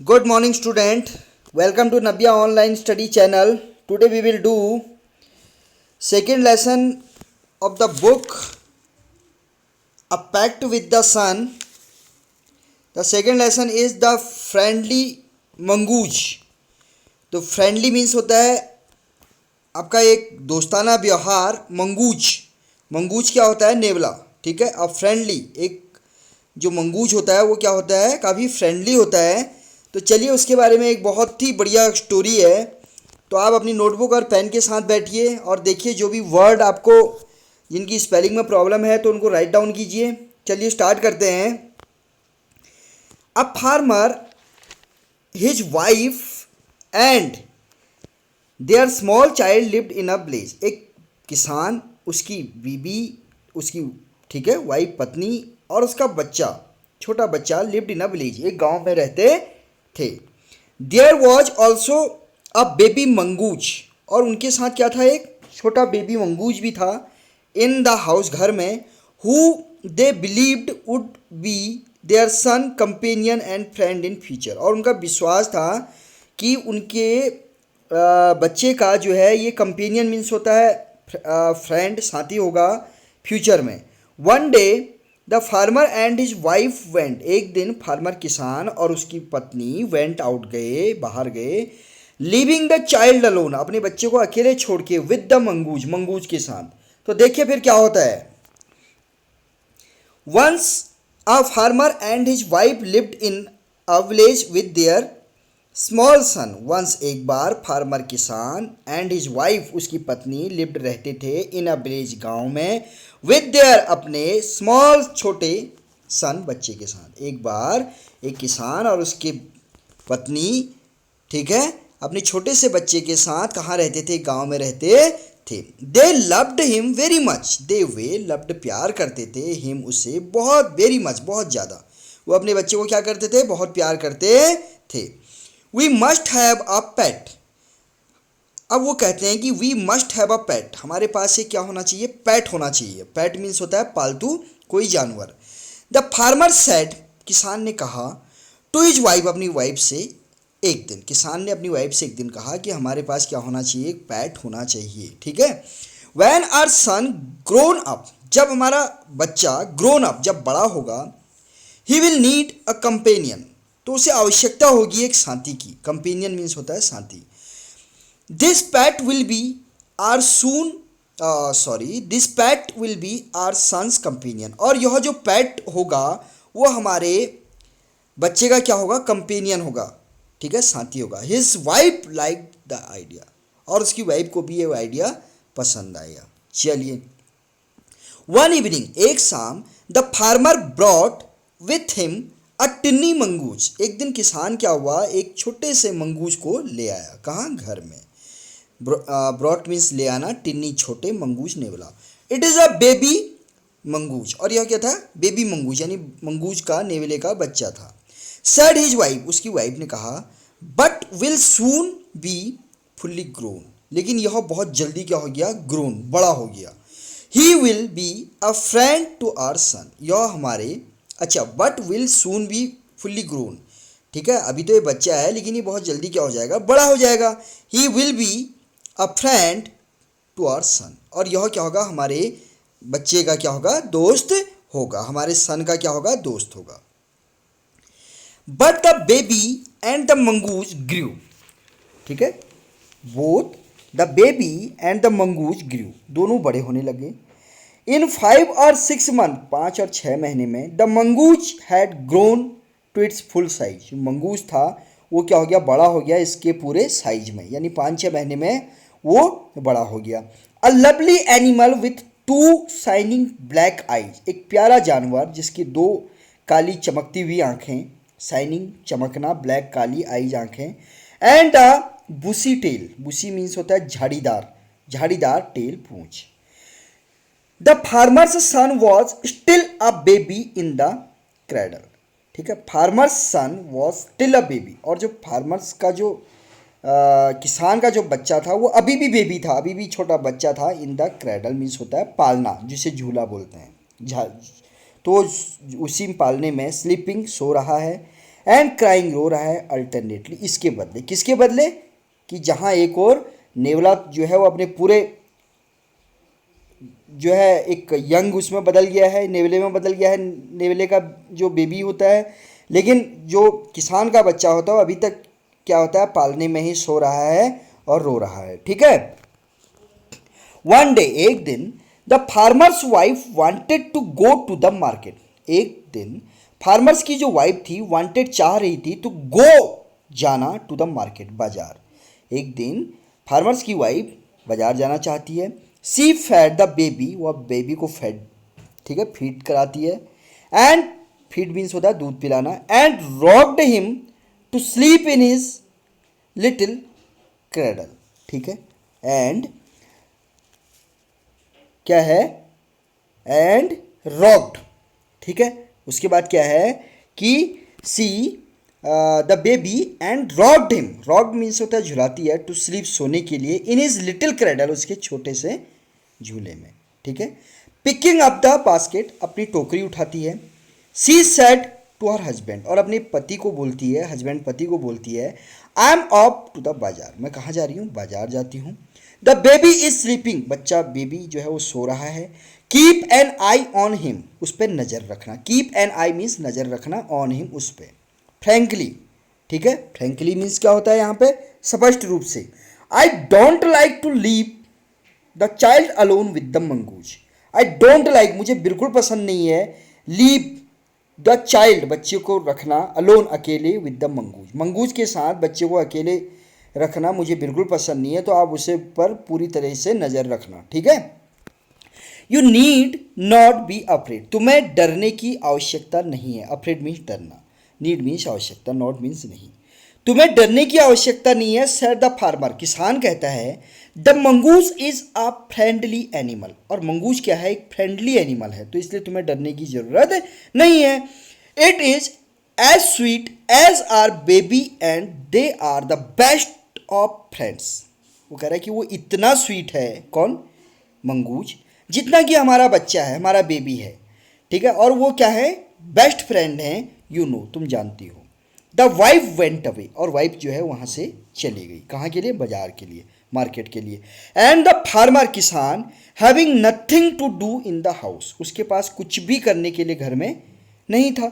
Good morning, student. Welcome to Nabia Online Study Channel. Today we will do second lesson of the book A Pact with the Sun. The second lesson is the friendly mongoose. तो friendly means होता है आपका एक दोस्ताना व्यवहार. Mongoose mongoose क्या होता है? नेवला. ठीक है. अब फ्रेंडली एक जो मंगूज होता है वो क्या होता है? काफ़ी फ्रेंडली होता है. तो चलिए उसके बारे में एक बहुत ही बढ़िया स्टोरी है. तो आप अपनी नोटबुक और पेन के साथ बैठिए और देखिए जो भी वर्ड आपको जिनकी स्पेलिंग में प्रॉब्लम है तो उनको राइट डाउन कीजिए. चलिए स्टार्ट करते हैं. A farmer, his wife and their small child lived in a village. एक किसान, उसकी बीबी, उसकी ठीक है वाइफ पत्नी और उसका बच्चा, छोटा बच्चा लिव्ड इन अ विलेज, एक गांव में रहते थे. There was also a baby mongoose. और उनके साथ क्या था? एक छोटा बेबी मंगूज भी था. इन द हाउस, घर में. Who they believed would be their son, companion and friend in future. और उनका विश्वास था कि उनके बच्चे का जो है ये कंपेनियन मीन्स होता है फ्रेंड, साथी होगा फ्यूचर में. One day the farmer and his wife went. एक दिन फार्मर किसान और उसकी पत्नी वेंट आउट, गए, बाहर गए. लिविंग द चाइल्ड अलोन, अपने बच्चे को अकेले छोड़ के. विद द मंगूज, मंगूज के साथ. तो देखिए फिर क्या होता है. Once a farmer and his wife lived in a village with their small son. Once एक बार फार्मर किसान एंड हिज वाइफ उसकी पत्नी लिव्ड रहते थे इन अ विलेज गांव में. विद देयर अपने स्मॉल छोटे सन बच्चे के साथ. एक बार एक किसान और उसके पत्नी ठीक है अपने छोटे से बच्चे के साथ कहाँ रहते थे? गांव में रहते थे. They loved him very much. They way loved, प्यार करते थे. हिम उसे बहुत, वेरी मच बहुत ज़्यादा. वो अपने बच्चे को क्या करते थे? बहुत प्यार करते थे. वी मस्ट हैव अ पेट. अब वो कहते हैं कि वी मस्ट हैव अ पेट, हमारे पास एक क्या होना चाहिए? पेट होना चाहिए. पेट मीन्स होता है पालतू कोई जानवर. द फार्मर सेड, किसान ने कहा, टू हिज वाइफ, अपनी वाइफ से. एक दिन किसान ने अपनी वाइफ से एक दिन कहा कि हमारे पास क्या होना चाहिए? एक पेट होना चाहिए. ठीक है. When our son grown up, जब हमारा बच्चा ग्रोन अप, जब बड़ा होगा, he will need a companion, तो उसे आवश्यकता होगी एक साथी की. कंपेनियन मीन्स होता है साथी. This pet will be our son, this pet will be our son's companion. और यह जो पैट होगा वो हमारे बच्चे का क्या होगा? कंपेनियन होगा. ठीक है, साथी होगा. His wife like the idea, और उसकी वाइफ को भी ये आइडिया पसंद आएगा. चलिए. वन इवनिंग, एक शाम, the farmer brought with him a Tinni mongoose. एक दिन किसान क्या हुआ? एक छोटे से मंगूज को ले आया. कहाँ? घर में. ब्रॉट मीन्स ले आना, टिन्नी छोटे, मंगूज नेवला. It is a baby mongoose. और यह क्या था? बेबी मंगूज, यानी मंगूज का, नेवले का बच्चा था. सैड हिज वाइफ, उसकी वाइफ ने कहा, but will soon be fully grown, लेकिन यह बहुत जल्दी क्या हो गया? ग्रोन, बड़ा हो गया. He will be a friend to our son, यह हमारे, अच्छा, but will soon be fully grown. ठीक है, अभी तो ये बच्चा है लेकिन ये बहुत जल्दी क्या हो जाएगा? बड़ा हो जाएगा. He will be a friend to our son, और यह क्या होगा? हमारे बच्चे का क्या होगा? दोस्त होगा. हमारे सन का क्या होगा? दोस्त होगा. But the baby and the mongoose grew. ठीक है, both the baby and the mongoose grew, दोनों बड़े होने लगे. इन 5 और 6 मंथ, 5 और 6 महीने में, the mongoose had grown to its full size. Mongoose था वो क्या हो गया? बड़ा हो गया इसके पूरे साइज में, यानी 5-6 महीने में वो बड़ा हो गया. A lovely animal with 2 shining black eyes, एक प्यारा जानवर जिसकी 2 काली चमकती हुई आंखें. शाइनिंग, चमकना, ब्लैक काली, आईज आंखें. And a bushy tail, bushy means होता है झाड़ीदार, झाड़ीदार टेल, पूंछ. The farmer's son was still a baby in the cradle. ठीक है, farmer's son was still a baby, और जो फार्मर्स का जो किसान का जो बच्चा था वो अभी भी बेबी था, अभी भी छोटा बच्चा था. इन द क्रेडल मीन्स होता है पालना, जिसे झूला बोलते हैं. तो उसी पालने में. स्लीपिंग, सो रहा है. एंड क्राइंग, रो रहा है अल्टरनेटली, इसके बदले, किसके बदले, कि जहाँ एक और नेवला जो है वो अपने पूरे जो है एक यंग उसमें बदल गया है, नेवले में बदल गया है, नेवले का जो बेबी होता है, लेकिन जो किसान का बच्चा होता है वो अभी तक क्या होता है, पालने में ही सो रहा है और रो रहा है। ठीक है। वन डे, एक दिन, the farmer's wife wanted to go to the market. एक दिन फार्मर्स की जो वाइफ थी, वांटेड, चाह रही थी, टू गो, जाना, टू द मार्केट, बाजार। एक दिन फार्मर्स की वाइफ बाजार जाना चाहती है। सी फैड द बेबी, वह बेबी को फैड, ठीक है, फीड कराती है। एंड फीड मीन्स होता है दूध पिलाना। And rocked him to sleep in his little cradle. ठीक है। एंड क्या है, एंड रॉक्ड, ठीक है। उसके बाद क्या है कि see the baby and rocked him, rocked means होता है झुलाती है, टू स्लीप, सोने के लिए, इन हिज लिटिल क्रेडल, उसके छोटे से झूले में। ठीक है। पिकिंग अप द बास्केट, अपनी टोकरी उठाती है। She said to her husband, और अपने पति को बोलती है, हस्बैंड पति को बोलती है, I am off to the bazaar, मैं कहाँ जा रही हूँ, बाजार जाती हूँ। द बेबी इज स्लीपिंग, बच्चा बेबी जो है वो सो रहा है। Keep an eye on him, उस पर नज़र रखना, कीप एन आई मीन्स नज़र रखना, ऑन हिम, उस पर। फ्रेंकली, ठीक है, फ्रेंकली मीन्स क्या होता है यहाँ पे, स्पष्ट रूप से। I don't like to leave the child alone with the mongoose, I don't like, मुझे बिल्कुल पसंद नहीं है, लीव द चाइल्ड, बच्चे को रखना, अलोन, अकेले, विद द मंगूज, मंगूज के साथ बच्चे को अकेले रखना मुझे बिल्कुल पसंद नहीं है, तो आप उसे पर पूरी तरह से नज़र रखना। ठीक है। You need not be afraid, तुम्हें डरने की आवश्यकता नहीं है, अफ्रेड मीन्स डरना, नीड मीन्स आवश्यकता, नॉट मीन्स नहीं, तुम्हें डरने की आवश्यकता नहीं है। सेड द फार्मर, किसान कहता है, the mongoose is a friendly animal, और मंगूज क्या है, एक फ्रेंडली एनिमल है, तो इसलिए तुम्हें डरने की जरूरत नहीं है। It is as sweet as our baby and they are the best of friends, वो कह रहा है कि वो इतना स्वीट है, कौन, मंगूज, जितना कि हमारा बच्चा है, हमारा बेबी है। ठीक है। और वो क्या है, बेस्ट फ्रेंड है, यू नो, तुम जानती हो। द वाइफ वेंट अवे, और वाइफ जो है वहाँ से चली गई, कहाँ के लिए, बाजार के लिए, मार्केट के लिए। एंड द फार्मर, किसान, having nothing to do in the house, उसके पास कुछ भी करने के लिए घर में नहीं था।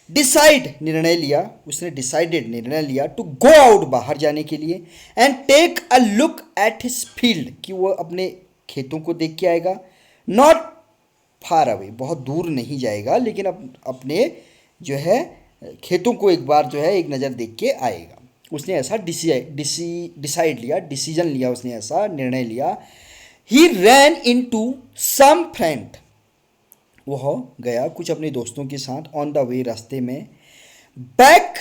डिसाइड, निर्णय लिया, उसने डिसाइडेड, निर्णय लिया, टू गो आउट, बाहर जाने के लिए। And take a look at his field, कि वो अपने खेतों को देख के आएगा। नॉट फार अवे, बहुत दूर नहीं जाएगा, लेकिन अपने जो है खेतों को एक बार जो है एक नज़र देख के आएगा। उसने ऐसा डिसाइड लिया, डिसीजन लिया, उसने ऐसा निर्णय लिया। ही रैन इन टू सम फ्रेंड, वह गया कुछ अपने दोस्तों के साथ, ऑन द वे, रास्ते में। बैक,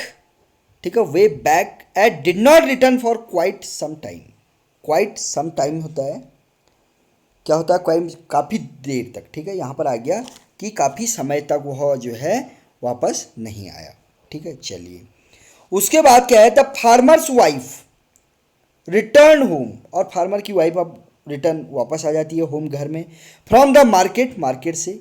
ठीक है, way back, at did not return for quite some time, quite some time होता है, क्या होता है, क्वाइट, काफ़ी देर तक। ठीक है। यहाँ पर आ गया कि काफ़ी समय तक वह जो है वापस नहीं आया। ठीक है। चलिए, उसके बाद क्या है, the farmer's wife return home, और फार्मर की वाइफ अब रिटर्न वापस आ जाती है होम, घर में। फ्रॉम द मार्केट, मार्केट से।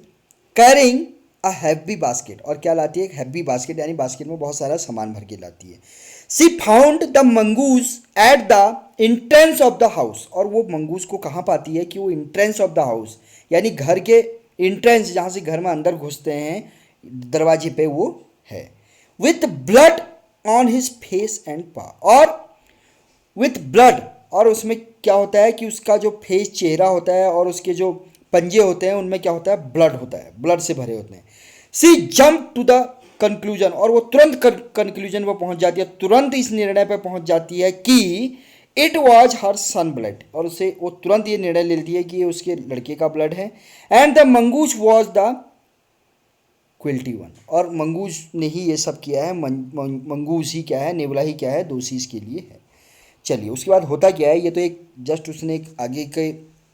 कैरिंग अ हैवी बास्केट, और क्या लाती है, एक हैवी बास्केट, यानी बास्केट में बहुत सारा सामान भर के लाती है। She found the mongoose at the entrance of the house, और वो मंगूज को कहाँ पाती है, कि वो इंट्रेंस ऑफ द हाउस, यानी घर के इंट्रेंस, जहाँ से घर में अंदर घुसते हैं, दरवाजे पे वो है। With blood on his face and पा, और विथ ब्लड, और उसमें क्या होता है कि उसका जो फेस, चेहरा होता है, और उसके जो पंजे होते हैं उनमें क्या होता है, ब्लड होता है, ब्लड से भरे होते हैं। सी जंप टू द कंक्लूजन, और वो तुरंत कंक्लूजन पर पहुंच जाती है, तुरंत इस निर्णय पर पहुंच जाती है कि it was her son blood, और उसे वो तुरंत ये निर्णय ले लेती है कि ये उसके लड़के का ब्लड है। And the mongoose was the guilty one, और मंगूज ने ही ये सब किया है, मंगूज ही क्या है, नेवला ही क्या है, दोषी इसके लिए है। चलिए, उसके बाद होता क्या है, ये तो एक जस्ट उसने एक आगे के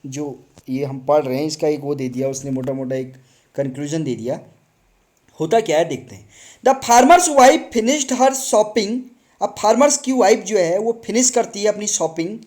जो ये हम पढ़ रहे हैं इसका एक वो दे दिया उसने, मोटा मोटा एक कंक्लूजन दे दिया। होता क्या है देखते हैं। The farmer's wife finished her shopping, अब फार्मर्स की वाइफ जो है वो फिनिश करती है अपनी shopping.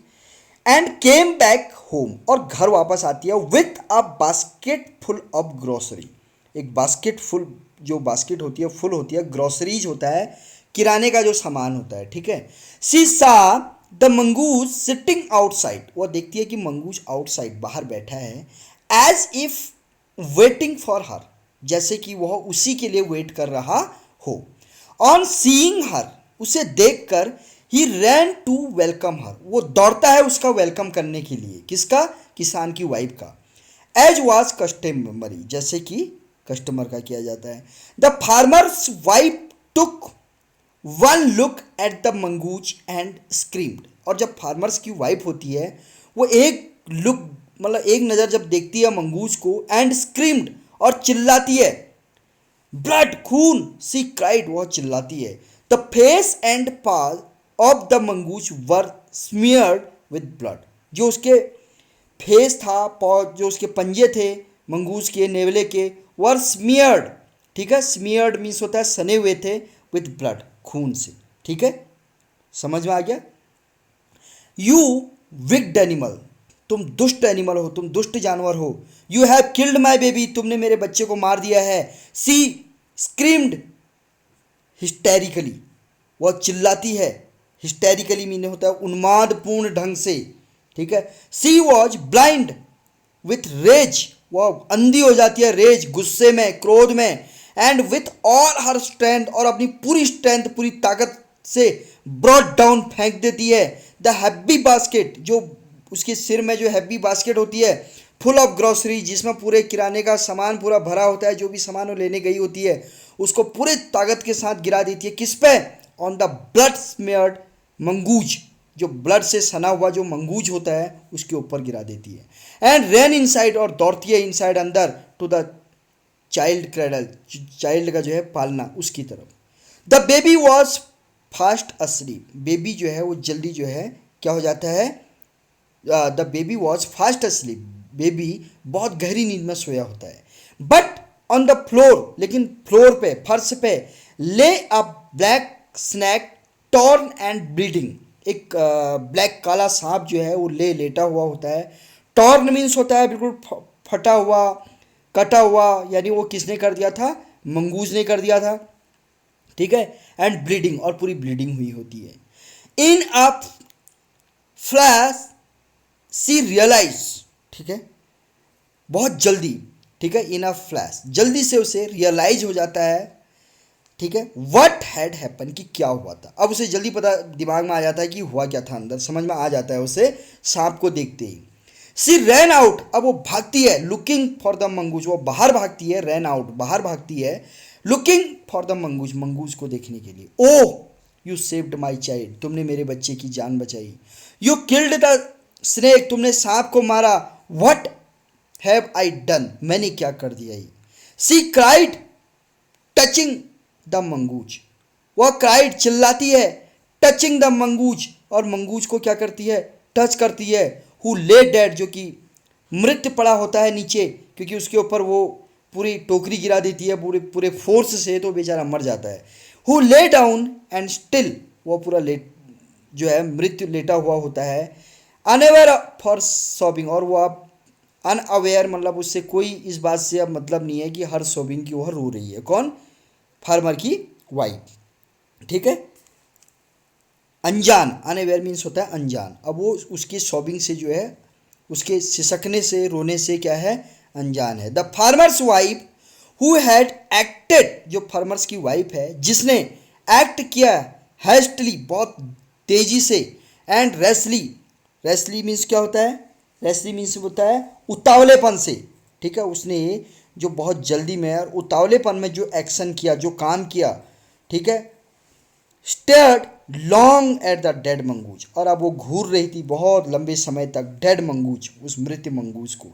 And came back home, और घर वापस आती है, with a basket full of grocery, एक बास्केट फुल, जो बास्केट होती है फुल होती है, ग्रोसरीज होता है, किराने का जो सामान होता है, ठीक है। सी सा द मंगूज सिटिंग आउटसाइड, वो देखती है कि मंगूज आउटसाइड बाहर बैठा है, as if waiting for her, जैसे कि वह उसी के लिए वेट कर रहा हो। ऑन सीइंग हर, उसे देखकर ही रैन टू वेलकम हर, वो दौड़ता है उसका वेलकम करने के लिए, किसका, किसान की वाइफ का। एज वाज कस्टमरी, जैसे कि कस्टमर का किया जाता है। The farmer's wife took one look at the mongoose and screamed, और जब फार्मर्स की वाइफ होती है वो एक लुक, मतलब एक नज़र जब देखती है मंगूज को, एंड स्क्रीम्ड, और चिल्लाती है, ब्लड, खून, सी क्राइड, वह चिल्लाती है। द फेस एंड पाज of the mongoose were smeared with blood, जो उसके फेस था, पॉ, जो उसके पंजे थे मंगूज के, नेवले के, वर स्मियर्ड, ठीक है, स्मियर्ड मीन्स होता है सने हुए थे, विद ब्लड, खून से, ठीक है, समझ में आ गया। यू विक्ड एनिमल, तुम दुष्ट एनिमल हो, तुम दुष्ट जानवर हो। You have killed my baby, तुमने मेरे बच्चे को मार दिया है। सी स्क्रीम्ड हिस्टेरिकली, वह चिल्लाती है, हिस्टेरिकली मीन होता है उन्मादपूर्ण ढंग से, ठीक है। सी वॉज ब्लाइंड विथ रेज, वह अंधी हो जाती है रेज, गुस्से में, क्रोध में, and with all her strength, और अपनी पूरी स्ट्रेंथ, पूरी ताकत से ब्रॉड डाउन फेंक देती है द हैवी बास्केट, जो उसके सिर में जो हैवी बास्केट होती है, फुल ऑफ ग्रोसरी, जिसमें पूरे किराने का सामान पूरा भरा होता है, जो भी सामान वो लेने गई होती है उसको पूरे ताकत के साथ गिरा देती है, किस पे, ऑन द ब्लड स्मेयर्ड मंगूज, जो ब्लड से सना हुआ जो मंगूज होता है उसके ऊपर गिरा देती है। एंड रैन इनसाइड, और दौड़ती है इनसाइड अंदर, to the child cradle, child का जो है पालना, उसकी तरफ। The baby was fast asleep, baby जो है वो जल्दी जो है क्या हो जाता है, the baby was fast asleep, baby बहुत गहरी नींद में सोया होता है। बट ऑन द फ्लोर, लेकिन फ्लोर पे, फर्श पे, lay a black snake torn and bleeding, एक ब्लैक काला सांप जो है वो लेटा हुआ होता है। टॉर्न मीन्स होता है बिल्कुल फटा हुआ, कटा हुआ, यानी वो किसने कर दिया था, मंगूज ने कर दिया था, ठीक है। एंड ब्लीडिंग, और पूरी ब्लीडिंग हुई होती है। इन अ फ्लैश सी रियलाइज, ठीक है, बहुत जल्दी, ठीक है, इन अ फ्लैश, जल्दी से उसे रियलाइज हो जाता है, ठीक है, व्हाट हैड हैपन, कि क्या हुआ था। अब उसे जल्दी पता दिमाग में आ जाता है कि हुआ क्या था, अंदर समझ में आ जाता है उसे सांप को देखते ही। सी रैन आउट, अब वो भागती है, लुकिंग फॉर द मंगूज, वो बाहर भागती है, रैन आउट बाहर भागती है, looking for the mongoose, mongoose को देखने के लिए। Oh you saved my child, तुमने मेरे बच्चे की जान बचाई। यू किल्ड द स्नेक, तुमने सांप को मारा। व्हाट हैव आई डन, मैंने क्या कर दिया ये। सी क्राइड टचिंग द मंगूज, वह क्राइड चिल्लाती है, टचिंग द मंगूज, और मंगूज को क्या करती है, टच करती है। हु ले डेड, जो कि मृत पड़ा होता है नीचे, क्योंकि उसके ऊपर वो पूरी टोकरी गिरा देती है पूरे पूरे फोर्स से, तो बेचारा मर जाता है। Who lay down and still, वो पूरा लेट जो है मृत्यु लेटा हुआ होता है। अनअवेयर फॉर सॉबिंग, और वो आप अनअवेयर मतलब उससे कोई इस बात से अब मतलब नहीं है कि हर सॉबिंग की वह रो रही है, कौन, फार्मर की वाइफ, ठीक है। अनजान, अनअवेयर मीन्स होता है अनजान, अब वो उसकी सॉबिंग से जो है, उसके सिसकने से, रोने से क्या है, अनजान है। The farmer's wife who had acted, जो फार्मर्स की वाइफ है जिसने एक्ट किया हैस्टली, बहुत तेजी से, एंड रेसली, रेसली मीन्स क्या होता है, रेसली मीन्स होता है उतावलेपन से, ठीक है, उसने जो बहुत जल्दी में और उतावलेपन में जो एक्शन किया, जो काम किया, ठीक है। Stared long at the dead mongoose, और अब वो घूर रही थी बहुत लंबे समय तक डेड मंगूज, उस मृत मंगूज को,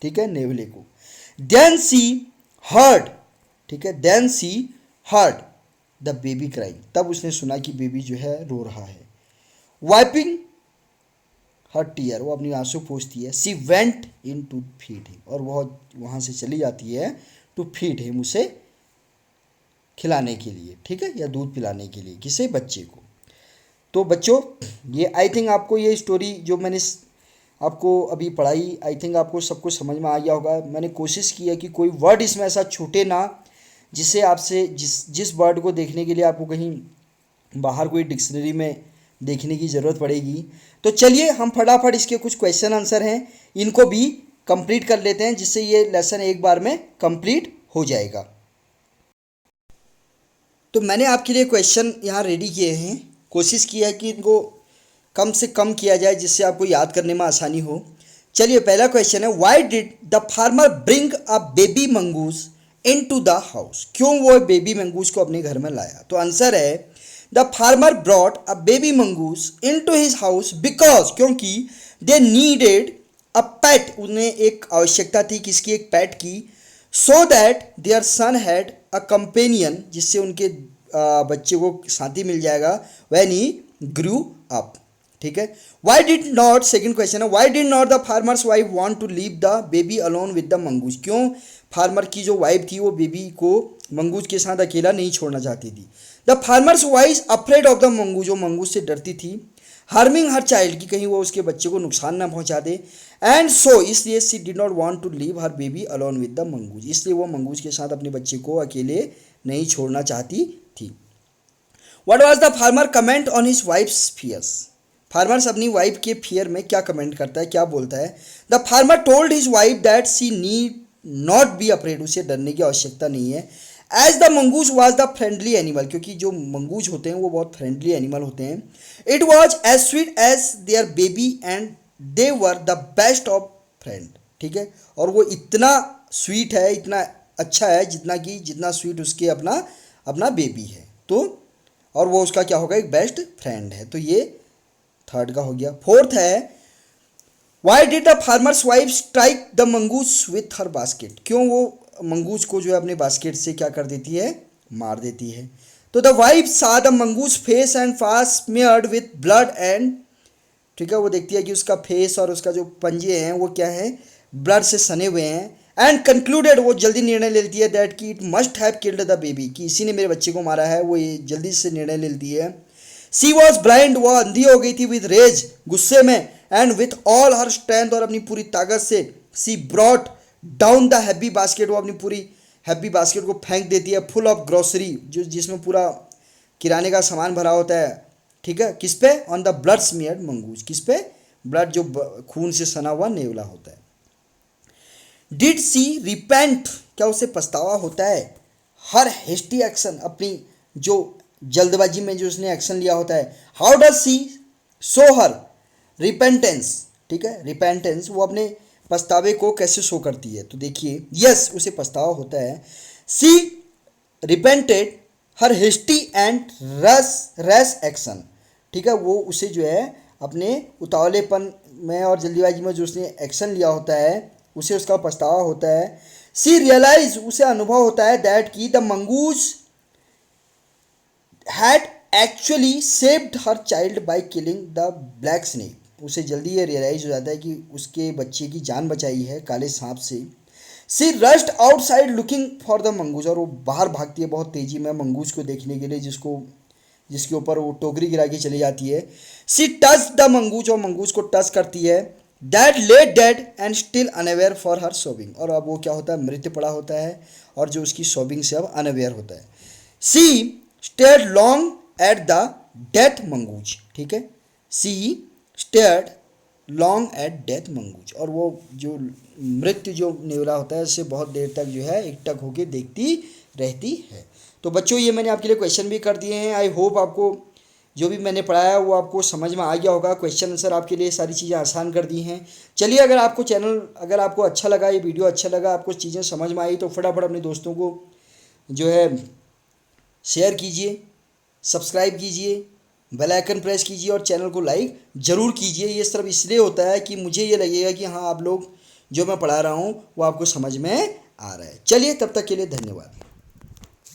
ठीक है, नेवले को। देन सी हर्ड, ठीक है, then she heard the baby crying, तब उसने सुना कि बेबी जो है रो रहा है। वाइपिंग हर टीयर, वो अपनी आंसू पोंछती है। She went in to feed him, और वह वहाँ से चली जाती है टू फीड हिम, उसे खिलाने के लिए, ठीक है, या दूध पिलाने के लिए, किसे, बच्चे को। तो बच्चों ये आई थिंक आपको ये स्टोरी जो मैंने आपको अभी पढ़ाई आई थिंक आपको सब कुछ समझ में आ गया होगा। मैंने कोशिश की है कि कोई वर्ड इसमें ऐसा छूटे ना जिससे आपसे जिस वर्ड को देखने के लिए आपको कहीं बाहर कोई डिक्शनरी में देखने की ज़रूरत पड़ेगी। तो चलिए हम फटाफट इसके कुछ क्वेश्चन आंसर हैं इनको भी कंप्लीट कर लेते हैं, जिससे ये लेसन एक बार में कंप्लीट हो जाएगा। तो मैंने आपके लिए क्वेश्चन यहाँ रेडी किए हैं, कोशिश की है कि इनको कम से कम किया जाए जिससे आपको याद करने में आसानी हो। चलिए पहला क्वेश्चन है, why did the farmer bring a baby mongoose into the house? क्यों वो बेबी मंगूस को अपने घर में लाया? तो आंसर है the farmer brought a baby mongoose into his house because, क्योंकि दे नीडेड अ पेट, उन्हें एक आवश्यकता थी किसकी? एक पेट की। So that their son had a companion, जिससे उनके बच्चे को साथी मिल जाएगा व्हेन ही ग्रू अप। ठीक है। Why did not, second question है, why did not the farmer's wife want to leave the baby alone with the mongoose? क्यों फार्मर की जो वाइफ थी वो बेबी को मंगूज के साथ अकेला नहीं छोड़ना चाहती थी? The farmer's wife afraid of the mongoose, वो मंगूज से डरती थी। हार्मिंग हर चाइल्ड, की कहीं वो उसके बच्चे को नुकसान ना पहुंचा दे। एंड सो, इसलिए she did not want to leave her baby alone with the mongoose, इसलिए वो मंगूज के साथ अपने बच्चे को अकेले नहीं छोड़ना चाहती थी। What was the farmer comment on his wife's fears? Farmers अपनी वाइफ के फियर में क्या कमेंट करता है, क्या बोलता है? The farmer told his wife that she need not be afraid, उसे डरने की आवश्यकता नहीं है। As the mongoose was the friendly animal, क्योंकि जो मंगूज होते हैं वो बहुत फ्रेंडली एनिमल होते हैं। It was as sweet as their baby and they were the best of friend. ठीक है। और वो इतना स्वीट है, इतना अच्छा है जितना स्वीट उसके अपना बेबी है। तो और वो उसका क्या होगा? एक बेस्ट फ्रेंड है। तो ये थर्ड का हो गया। फोर्थ है, why did the farmer's wife strike the mongoose with her basket? क्यों वो मंगूस को जो है अपने बास्केट से क्या कर देती है? मार देती है। तो द वाइफ सा द मंगूस फेस एंड फास स्मीयर्ड विथ ब्लड एंड, ठीक है, वो देखती है कि उसका फेस और उसका जो पंजे हैं वो क्या है? ब्लड से सने हुए हैं। एंड कंक्लूडेड, वो जल्दी निर्णय ले लेती है दैट कि it must have killed the baby, कि इसी ने मेरे बच्चे को मारा है। वो ये जल्दी से निर्णय ले लेती है। सी वॉज ब्लाइंड, वह अंधी हो गई थी, विद रेज, गुस्से में, and with all her strength, और अपनी पूरी ताकत से, she brought down the heavy basket, वो अपनी पूरी हैप्पी बास्केट को फेंक देती है, फुल ऑफ ग्रोसरी, जिसमें पूरा किराने का सामान भरा होता है। ठीक है। किस पे? ऑन द ब्लड स्मीयर्ड मंगूज, किस पे? ब्लड, जो खून से सना हुआ नेवला होता है। डिड सी रिपेंट, क्या उसे पछतावा होता है? हर हेस्टी एक्शन, अपनी जो जल्दबाजी में जो उसने एक्शन लिया होता है। How does she show her repentance? ठीक है। रिपेंटेंस, वो अपने पछतावे को कैसे शो करती है? तो देखिए, यस, उसे पछतावा होता है। She repented her hasty and rash action. ठीक है। वो उसे जो है अपने उतावलेपन में और जल्दीबाजी में जो उसने एक्शन लिया होता है उसे उसका पछतावा होता है। सी रियलाइज, उसे अनुभव होता है दैट की the mongoose had actually saved her child by killing the black snake, उसे जल्दी ये रियलाइज हो जाता है कि उसके बच्चे की जान बचाई है काले सांप से। She rushed outside looking for the mongoose, और वो बाहर भागती है बहुत तेजी में मंगूज को देखने के लिए, जिसके ऊपर वो टोकरी गिरा के चली जाती है। सी टच द मंगूज, और मंगूज को टच करती है। दैट ले dead and still unaware for her सोबिंग, और अब वो क्या होता है? मृत पड़ा होता है और जो उसकी सोबिंग से अब अनअवेयर होता है। She stared long at the dead mongoose. ठीक है। She stared long at dead mongoose, और वो जो मृत्यु जो नेवला होता है उससे बहुत देर तक जो है एकटक होकर देखती रहती है। तो बच्चों, ये मैंने आपके लिए क्वेश्चन भी कर दिए हैं। आई होप आपको जो भी मैंने पढ़ाया वो आपको समझ में आ गया होगा। क्वेश्चन आंसर आपके लिए सारी चीज़ें आसान कर दी हैं। चलिए, अगर आपको अच्छा लगा, ये वीडियो अच्छा लगा, आपको चीज़ें समझ में आई, तो फटाफट अपने दोस्तों को जो है शेयर कीजिए, सब्सक्राइब कीजिए, बेल आइकन प्रेस कीजिए और चैनल को लाइक ज़रूर कीजिए। ये सिर्फ इसलिए होता है कि मुझे ये लगेगा कि हाँ, आप लोग जो मैं पढ़ा रहा हूँ वो आपको समझ में आ रहा है। चलिए, तब तक के लिए धन्यवाद।